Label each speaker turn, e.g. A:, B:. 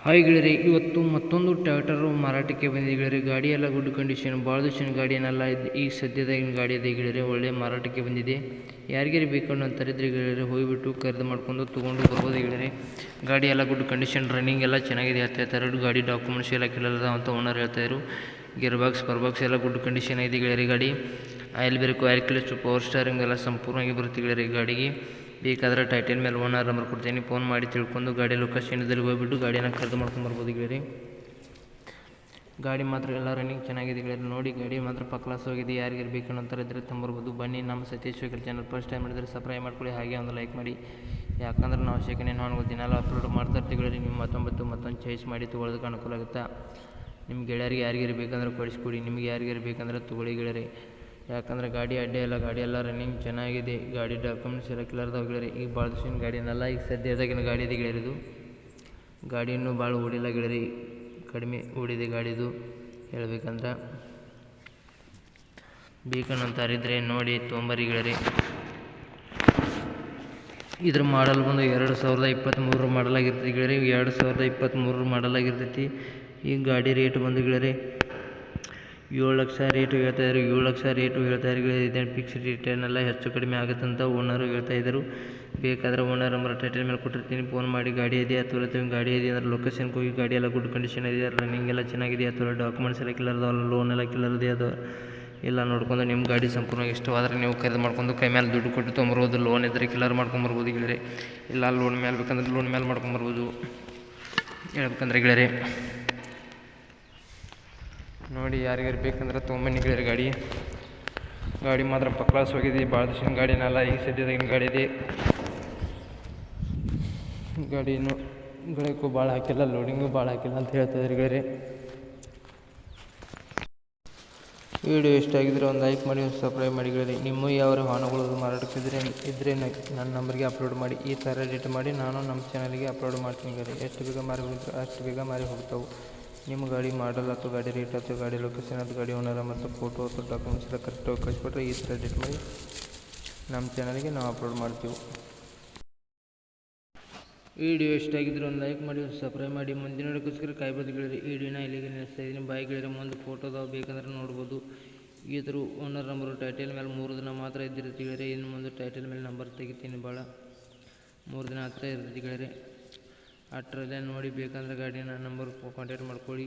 A: Hi ಗೆಳೆಯರೆ, ಇವತ್ತು ಮತ್ತೊಂದು ಟ್ರ್ಯಾಕ್ಟರು ಮಾರಾಟಕ್ಕೆ ಬಂದಿದೆ ಗೆಳೆಯರೆ. ಗಾಡಿ ಎಲ್ಲ ಗುಡ್ ಕಂಡೀಷನ್, ಭಾಳ ದಿವಸಿನ ಗಾಡಿ ಏನಲ್ಲ, ಈ ಸದ್ಯದಾಗಿನ ಗಾಡಿ ಇದೆ ಗೆಳೆಯರೆ. ಒಳ್ಳೆ ಮಾರಾಟಕ್ಕೆ ಬಂದಿದೆ. ಯಾರಿಗಾರು ಬೇಕಂಡು ಅಂತಾರಿದ್ರೆ ಗೆಳೆಯರೆ ಹೋಗಿಬಿಟ್ಟು ಖರೀದಿ ಮಾಡ್ಕೊಂಡು ತೊಗೊಂಡು ಬರ್ಬೋದು ಗೆಳೆಯರೆ. ಗಾಡಿ ಎಲ್ಲ ಗುಡ್ ಕಂಡೀಷನ್, ರನ್ನಿಂಗ್ ಎಲ್ಲ ಚೆನ್ನಾಗಿದೆ ಹೇಳ್ತಾ ಇರ್ತಾರೆ. ಗಾಡಿ ಡಾಕ್ಯುಮೆಂಟ್ಸ್ ಎಲ್ಲ ಕ್ಲಿಯರ್ ಅಂತ ಓನರ್ ಹೇಳ್ತಾಯಿದ್ರು. ಗೇರ್ ಬಾಕ್ಸ್ ಪರ್ಬಾಕ್ಸ್ ಎಲ್ಲ ಗುಡ್ ಕಂಡೀಷನ್ ಇದೆ ಗೆಳೆಯರೆ. ಗಾಡಿ oil break, oil clutch, power ಸ್ಟಾರಿಂಗ್ ಎಲ್ಲ ಸಂಪೂರ್ಣವಾಗಿ ಬರುತ್ತೆ ಗೆಳೆಯರೆ. ಗಾಡಿಗೆ ಬೇಕಾದರೆ ಟೈಟಲ್ ಮೇಲೆ ಓನರ್ ನಂಬರ್ ಕೊಡ್ತೀನಿ, ಫೋನ್ ಮಾಡಿ ತಿಳ್ಕೊಂಡು ಗಾಡಿ ಲೊಕೇಶನ್ದಲ್ಲಿ ಹೋಗ್ಬಿಟ್ಟು ಗಾಡಿನ ಖರೀದಿ ಮಾಡ್ಕೊಂಡು ಬರ್ಬೋದು ಗೆಳೆಯರೆ. ಗಾಡಿ ಮಾತ್ರ ಎಲ್ಲ ರನ್ನಿಂಗ್ ಚೆನ್ನಾಗಿದೆ ಗೆಳೆಯರೆ. ನೋಡಿ ಗಾಡಿ ಮಾತ್ರ ಕ್ಲಾಸ್ ಹೋಗಿದೆ. ಯಾರಿಗಾರು ಬೇಕಂತ ಅಂತಾರೆ ಇದ್ದರೆ ತಂಬರ್ಬೋದು. ಬನ್ನಿ, ನಮ್ಮ Satish vehicle channel first time ಮಾಡಿದರೆ ಸಬ್ಸ್ಕ್ರೈಬ್ ಮಾಡ್ಕೊಳ್ಳಿ, ಹಾಗೆ ಒಂದು ಲೈಕ್ ಮಾಡಿ. ಯಾಕಂದ್ರೆ ನಾವು ಸೆಕೆಂಡ್ ಹ್ಯಾಂಡ್ ದಿನ ಅಪ್ಲೋಡ್ ಮಾಡ್ತಾ ಇರ್ತೀವಿ ಗೆಳೆಯರೆ. ನಿಮ್ಮ ಮತ್ತೊಂದು ಚಾಯ್ಸ್ ಮಾಡಿ ತೊಗೊಳೋದಕ್ಕೆ ಅನುಕೂಲ ಆಗುತ್ತೆ. ನಿಮ್ಮ ಗೆಳೆಯರಿಗೆ ಯಾರಿಗಾರು ಬೇಕಂದ್ರೆ ಕಳಿಸ್ಕೊಡಿ, ನಿಮಗೆ ಯಾರಿಗಾರು ಬೇಕಂದ್ರೆ ತೊಗೊಳ್ಳಿ ಗೆಳೆಯರೆ. ಯಾಕಂದರೆ ಗಾಡಿ ಅಡ್ಡೆ ಎಲ್ಲ, ಗಾಡಿ ಎಲ್ಲ ರನ್ನಿಂಗ್ ಚೆನ್ನಾಗಿದೆ. ಗಾಡಿ ಡಾಕ್ಯುಮೆಂಟ್ಸ್ ಎಲ್ಲ ಕ್ಲಿಯರ್ದಾವೆ ಗೆಳೆಯರೆ. ಈಗ ಭಾಳ ದಿವಸಿನ ಗಾಡಿನಲ್ಲ, ಈಗ ಸದ್ಯದಾಗಿನ ಗಾಡಿ ಇದೆ ಗೆಳೆಯರಿದು. ಗಾಡಿ ಇನ್ನೂ ಭಾಳ ಓಡಿಲ್ಲ ಗೆಳೆಯರೆ, ಕಡಿಮೆ ಓಡಿದೆ ಗಾಡಿದು ಹೇಳ್ಬೇಕಂದ್ರೆ. ಬೇಕನ್ನಂತಾರಿದ್ರೆ ನೋಡಿ ತೊಂಬರಿ ಗೆಳೆಯರೆ. ಇದ್ರ ಮಾಡಲ್ ಬಂದು 2023 ಮಾಡಲಾಗಿರ್ತೈತಿ ಗೆಳೆಯರೆ. 2023 ಮಾಡಲಾಗಿರ್ತೈತಿ. ಈ ಗಾಡಿ ರೇಟ್ ಬಂದು ಗೆಳೆಯರೆ 7 ಲಕ್ಷ ರೇಟು ಹೇಳ್ತಾಯಿದ್ರು. 7 ಲಕ್ಷ ರೇಟು ಹೇಳ್ತಾಯಿದ್ರು ಗೆಳೆಯರೆ. ಇದೇನು ಫಿಕ್ಸ್ ರೇಟ್ ಏನೆಲ್ಲ, ಹೆಚ್ಚು ಕಡಿಮೆ ಆಗುತ್ತಂತ ಓನರು ಹೇಳ್ತಾಯಿದ್ರು. ಬೇಕಾದರೆ ಓನರ್ ನಂಬರ್ ಟೈಟಲ್ ಮೇಲೆ ಕೊಟ್ಟಿರ್ತೀನಿ, ಫೋನ್ ಮಾಡಿ. ಗಾಡಿ ಇದೆ ಅಥವಾ ಗಾಡಿ ಇದೆ ಅಂದರೆ ಲೊಕೇಶನ್ಗೆ ಹೋಗಿ. ಗಾಡಿ ಎಲ್ಲ ಗುಡ್ ಕಂಡೀಷನ್ ಇದೆ, ರನ್ನಿಂಗ್ ಎಲ್ಲ ಚೆನ್ನಾಗಿದೆ ಅಥವಾ ಡಾಕ್ಯುಮೆಂಟ್ಸ್ ಎಲ್ಲ ಕ್ಲಿಯರ್ ಅದಾವಲ್ಲ, ಲೋನ್ ಎಲ್ಲ ಕ್ಲಿಯರ್ ಇದೆ ಅದು ಎಲ್ಲ ನೋಡ್ಕೊಂಡು ನಿಮ್ಮ ಗಾಡಿ ಸಂಪೂರ್ಣವಾಗಿ ಇಷ್ಟವಾದರೆ ನೀವು ಖರೀದಿ ಮಾಡ್ಕೊಂಡು ಕೈ ಮೇಲೆ ದುಡ್ಡು ಕೊಟ್ಟು ತೊಗೊಂಬರ್ಬೋದು. ಲೋನ್ ಇದ್ದರೆ ಕ್ಲಿಯರ್ ಮಾಡ್ಕೊಂಬರ್ಬೋದು ಗೆಳೆಯರೆ. ಇಲ್ಲ ಲೋನ್ ಮೇಲೆ ಬೇಕಂದ್ರೆ ಲೋನ್ ಮೇಲೆ ಮಾಡ್ಕೊಂಬರ್ಬೋದು ಹೇಳ್ಬೇಕಂದ್ರೆ ಗೆಳೆಯರೆ. ನೋಡಿ ಯಾರಿಗಾರು ಬೇಕಂದ್ರೆ ತೊಗೊಂಬನ್ನಿ ಗೆಳೆಯರೆ. ಗಾಡಿ ಮಾತ್ರ ಕ್ಲಾಸ್ ಹೋಗಿದೆ. ಭಾಳ ದಿವಸಿನ ಗಾಡಿನಲ್ಲ, ಈಗ ಸದ್ಯದಾಗಿನ ಗಾಡಿ ಇದೆ. ಗಾಡಿನೂ ಗಳಕ್ಕೂ ಭಾಳ ಹಾಕಿಲ್ಲ, ಲೋಡಿಂಗು ಭಾಳ ಹಾಕಿಲ್ಲ ಅಂತ ಹೇಳ್ತಾಯಿದ್ರು ಗೆಳೆಯರೆ. ವಿಡಿಯೋ ಇಷ್ಟ ಆಗಿದ್ರೆ ಒಂದು ಲೈಕ್ ಮಾಡಿ, ಒಂದು ಸಬ್ಸ್ಕ್ರೈಬ್ ಮಾಡಿ ಗೆಳೆಯರೆ. ನಿಮ್ಮ ಯಾವ ವಾಹನಗಳು ಮಾರಾಟಕ್ಕಿದ್ರೆ ನನ್ನ ನಂಬರ್ಗೆ ಅಪ್ಲೋಡ್ ಮಾಡಿ. ಈ ಥರ ರೇಟ್ ಮಾಡಿ ನಾನು ನಮ್ಮ ಚಾನಲ್ಗೆ ಅಪ್ಲೋಡ್ ಮಾಡ್ತೀನಿ ಗೆಳೆಯರೆ. ಎಷ್ಟು ಬೇಗ ಮಾರಿ ಹೋಗಿದ್ರೆ ಅಷ್ಟು ಬೇಗ ಮಾರಿ ಹೋಗ್ತಾವೆ. ನಿಮ್ಮ ಗಾಡಿ ಮಾಡಲ್ ಅಥವಾ ಗಾಡಿ ರೇಟ್ ಅಥವಾ ಗಾಡಿ ಲೊಕೇಶನ್ ಅಥವಾ ಗಾಡಿ ಓನರ್ ಮತ್ತು ಫೋಟೋ ಅಥವಾ ಡಾಕ್ಯುಮೆಂಟ್ಸ್ ಎಲ್ಲ ಕರೆಕ್ಟಾಗಿ ಕಳಿಸ್ಕೊಟ್ರೆ ಈ ಥರ ರೇಟ್ ಮಾಡಿ ನಮ್ಮ ಚಾನಲ್ಗೆ ನಾವು ಅಪ್ಲೋಡ್ ಮಾಡ್ತೀವಿ. ವಿಡಿಯೋ ಇಷ್ಟ ಆಗಿದ್ರೆ ಒಂದು ಲೈಕ್ ಮಾಡಿ, ಒಂದು ಸಬ್ಸ್ಕ್ರೈಬ್ ಮಾಡಿ. ಮುಂದಿನ ವಿಡಿಯೋಕ್ಕೋಸ್ಕರ ಕಾಯ್ಬೋದು ಗೆಳೆಯರೆ. ಈ ವಿಡಿಯೋನ ಇಲ್ಲಿಗೆ ನಿಲ್ಲಿಸ್ತಾ ಇದ್ದೀನಿ. ಬಾಯ್ ಗೆಳೆಯರೆ. ಮುಂದೆ ಫೋಟೋದಾವ ಬೇಕಂದ್ರೆ ನೋಡ್ಬೋದು. ಇದ್ರ ಓನರ್ ನಂಬರು ಟೈಟಲ್ ಮೇಲೆ 3 ದಿನ ಮಾತ್ರ ಇದ್ದಿರುತ್ತೆ ಗೆಳೆಯರೆ. ಇನ್ನು ಮುಂದೆ ಟೈಟಲ್ ಮೇಲೆ ನಂಬರ್ ತೆಗಿತೀನಿ, ಭಾಳ 3 ದಿನ ಹತ್ತಿರ ಇರ್ತೈತಿ ಗೆಳೆಯರೆ. ಅಷ್ಟರಲ್ಲೇ ನೋಡಿ ಬೇಕಂದ್ರೆ ಗಾಡಿನ ನಂಬರ್ ಕಾಂಟ್ಯಾಕ್ಟ್ ಮಾಡ್ಕೊಳ್ಳಿ.